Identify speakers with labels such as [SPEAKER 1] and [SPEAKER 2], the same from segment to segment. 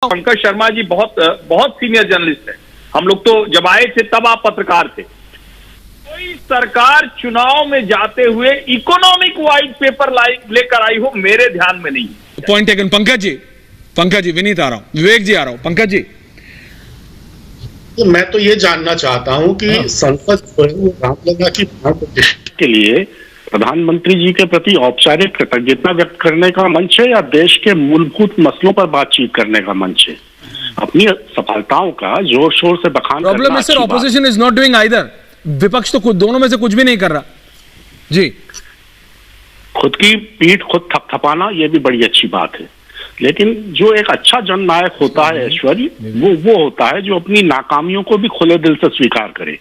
[SPEAKER 1] पंकज शर्मा जी बहुत senior journalist है। हम लोग तो जब आए थे तब आप पत्रकार थे। कोई सरकार चुनाव में जाते हुए इकोनॉमिक व्हाइट पेपर लेकर आई हो मेरे ध्यान में नहीं।
[SPEAKER 2] Point taken. पंकज जी विनीत आ रहा हूं, विवेक जी आ रहा हूं। पंकज जी,
[SPEAKER 3] तो मैं तो ये जानना चाहता हूं कि संसद रामलला की के लिए प्रधानमंत्री जी के प्रति औपचारिक कृतज्ञता व्यक्त करने का मंच है या देश के मूलभूत मसलों पर बातचीत करने का मंच है? अपनी सफलताओं का जोर शोर से बखान करना।
[SPEAKER 2] प्रॉब्लम है sir, opposition is not doing either. विपक्ष तो दोनों में से कुछ भी नहीं कर रहा जी।
[SPEAKER 3] खुद की पीठ खुद थपथपाना ये भी बड़ी अच्छी बात है, लेकिन जो एक अच्छा जननायक होता है ऐश्वर्य, वो होता है जो अपनी नाकामियों को भी खुले दिल से स्वीकार करे।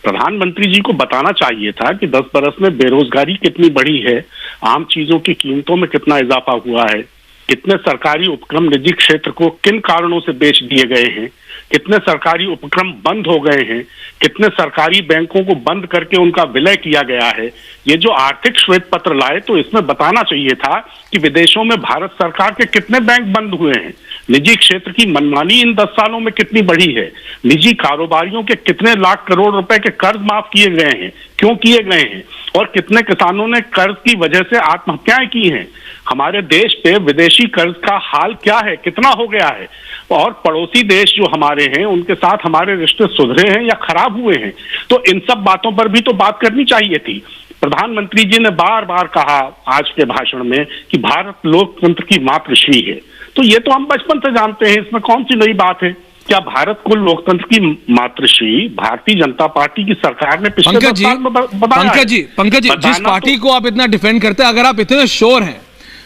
[SPEAKER 3] प्रधानमंत्री जी को बताना चाहिए था कि 10 बरस में बेरोजगारी कितनी बढ़ी है, आम चीजों की कीमतों में कितना इजाफा हुआ है, कितने सरकारी उपक्रम निजी क्षेत्र को किन कारणों से बेच दिए गए हैं, कितने सरकारी उपक्रम बंद हो गए हैं, कितने सरकारी बैंकों को बंद करके उनका विलय किया गया है। ये जो आर्थिक श्वेत पत्र लाए तो इसमें बताना चाहिए था कि विदेशों में भारत सरकार के कितने बैंक बंद हुए हैं, निजी क्षेत्र की मनमानी इन 10 सालों में कितनी बढ़ी है, निजी कारोबारियों के कितने लाख करोड़ रुपए के कर्ज माफ किए गए हैं, क्यों किए गए हैं, और कितने किसानों ने कर्ज की वजह से आत्महत्याएं की हैं। हमारे देश पे विदेशी कर्ज का हाल क्या है, कितना हो गया है, और पड़ोसी देश जो हमारे हैं उनके साथ हमारे रिश्ते सुधरे हैं या खराब हुए हैं। तो इन सब बातों पर भी तो बात करनी चाहिए थी। प्रधानमंत्री जी ने बार बार कहा आज के भाषण में कि भारत लोकतंत्र की मातृश्री है। तो ये तो हम बचपन से जानते हैं, इसमें कौन सी नई बात है? क्या भारत को लोकतंत्र की मातृश्री भारतीय जनता पार्टी की सरकार ने पिछले 10 साल में बताया?
[SPEAKER 2] पंकज जी, जिस पार्टी को आप इतना डिफेंड करते हैं, अगर आप इतने श्योर हैं,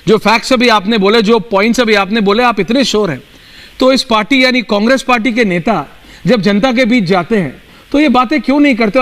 [SPEAKER 2] जो फैक्ट्स अभी आपने बोले, जो पॉइंट्स अभी आपने बोले, आप इतने श्योर हैं, तो इस पार्टी यानी कांग्रेस पार्टी के नेता जब जनता के बीच जाते हैं तो ये बातें क्यों नहीं करते?